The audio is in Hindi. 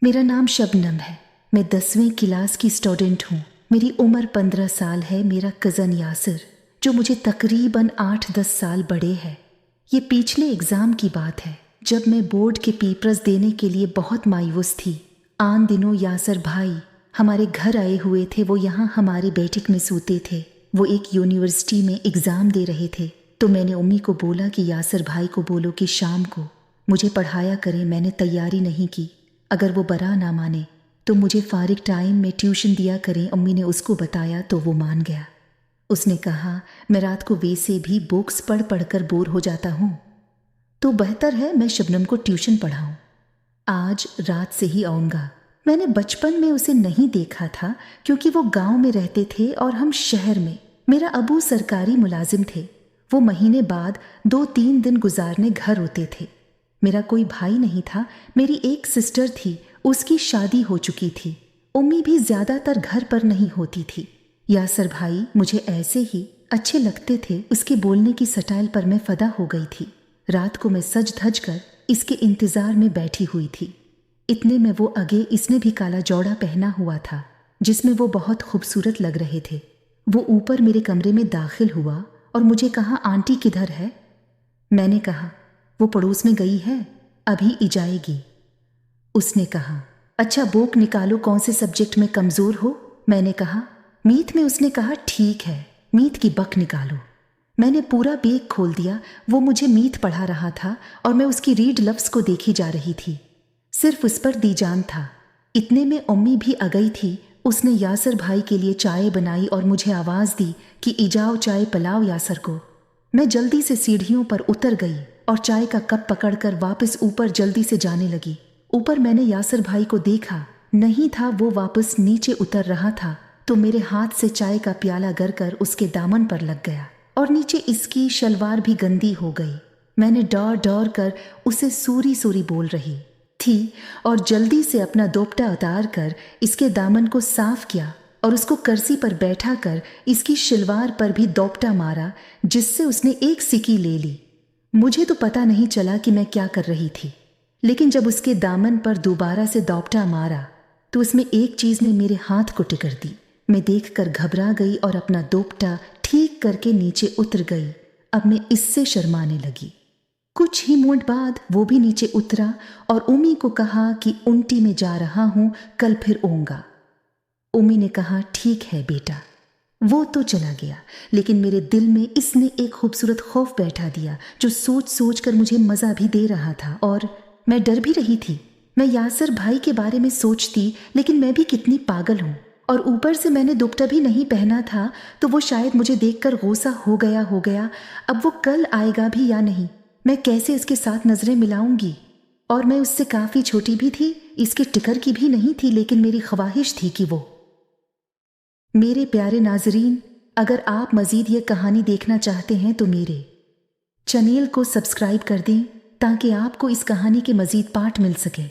मेरा नाम शबनम है। मैं 10वीं क्लास की स्टूडेंट हूँ। मेरी उम्र 15 साल है। मेरा कज़न यासिर, जो मुझे तकरीबन 8-10 साल बड़े है। ये पिछले एग्ज़ाम की बात है, जब मैं बोर्ड के पेपर्स देने के लिए बहुत मायूस थी। आन दिनों यासिर भाई हमारे घर आए हुए थे। वो यहाँ हमारे बैठक में सोते थे। वो एक यूनिवर्सिटी में एग्ज़ाम दे रहे थे। तो मैंने उम्मी को बोला कि यासिर भाई को बोलो कि शाम को मुझे पढ़ाया करें। मैंने तैयारी नहीं की। अगर वो बरा ना माने तो मुझे फारिग टाइम में ट्यूशन दिया करें। अम्मी ने उसको बताया तो वो मान गया। उसने कहा, मैं रात को वैसे भी बुक्स पढ़ पढ़ कर बोर हो जाता हूँ, तो बेहतर है मैं शबनम को ट्यूशन पढ़ाऊँ। आज रात से ही आऊँगा। मैंने बचपन में उसे नहीं देखा था, क्योंकि वो गांव में रहते थे और हम शहर में। मेरा अबू सरकारी मुलाजिम थे। वो महीने बाद 2-3 दिन गुजारने घर होते थे। मेरा कोई भाई नहीं था। मेरी एक सिस्टर थी, उसकी शादी हो चुकी थी। उम्मी भी ज़्यादातर घर पर नहीं होती थी। यासिर भाई मुझे ऐसे ही अच्छे लगते थे। उसके बोलने की स्टाइल पर मैं फ़िदा हो गई थी। रात को मैं सज धज कर इसके इंतज़ार में बैठी हुई थी। इतने में वो आगे इसने भी काला जौड़ा पहना हुआ था, जिसमें वो बहुत खूबसूरत लग रहे थे। वो ऊपर मेरे कमरे में दाखिल हुआ और मुझे कहा, आंटी किधर है? मैंने कहा, वो पड़ोस में गई है, अभी ही जाएगी। उसने कहा, अच्छा बुक निकालो, कौन से सब्जेक्ट में कमज़ोर हो? मैंने कहा, मीत में। उसने कहा, ठीक है, मीत की बक निकालो। मैंने पूरा बैग खोल दिया। वो मुझे मीत पढ़ा रहा था और मैं उसकी रीड लफ्ज़ को देखी जा रही थी। सिर्फ उस पर दीजान था। इतने में उम्मी भी आ गई थी। उसने यासिर भाई के लिए चाय बनाई और मुझे आवाज़ दी कि इजाओ चाय पिलाओ यासिर को। मैं जल्दी से सीढ़ियों पर उतर गई और चाय का कप पकड़कर वापस ऊपर जल्दी से जाने लगी। ऊपर मैंने यासिर भाई को देखा नहीं था। वो वापस नीचे उतर रहा था तो मेरे हाथ से चाय का प्याला गिरकर उसके दामन पर लग गया और नीचे इसकी शलवार भी गंदी हो गई। मैंने डर डर कर उसे सूरी सूरी बोल रही थी और जल्दी से अपना दोपटा उतार कर इसके दामन को साफ किया और उसको कुर्सी पर बैठा कर इसकी शलवार पर भी दोपटा मारा, जिससे उसने एक सिकी ले ली। मुझे तो पता नहीं चला कि मैं क्या कर रही थी, लेकिन जब उसके दामन पर दोबारा से दोपटा मारा तो उसमें एक चीज़ ने मेरे हाथ को टिकर दी। मैं देखकर घबरा गई और अपना दोपटा ठीक करके नीचे उतर गई। अब मैं इससे शर्माने लगी। कुछ ही मिनट बाद वो भी नीचे उतरा और उम्मी को कहा कि उंटी में जा रहा हूँ, कल फिर आऊँगा। उम्मी ने कहा, ठीक है बेटा। वो तो चला गया, लेकिन मेरे दिल में इसने एक खूबसूरत खौफ बैठा दिया, जो सोच सोच कर मुझे मज़ा भी दे रहा था और मैं डर भी रही थी। मैं यासिर भाई के बारे में सोचती, लेकिन मैं भी कितनी पागल हूँ। और ऊपर से मैंने दुपट्टा भी नहीं पहना था, तो वो शायद मुझे देखकर गुस्सा हो गया। अब वो कल आएगा भी या नहीं, मैं कैसे इसके साथ नज़रें मिलाऊंगी? और मैं उससे काफ़ी छोटी भी थी, इसके टिकर की भी नहीं थी, लेकिन मेरी ख्वाहिश थी कि वो। मेरे प्यारे नाजरीन, अगर आप मज़ीद ये कहानी देखना चाहते हैं तो मेरे चैनल को सब्सक्राइब कर दें, ताकि आपको इस कहानी के मज़ीद पार्ट मिल सके।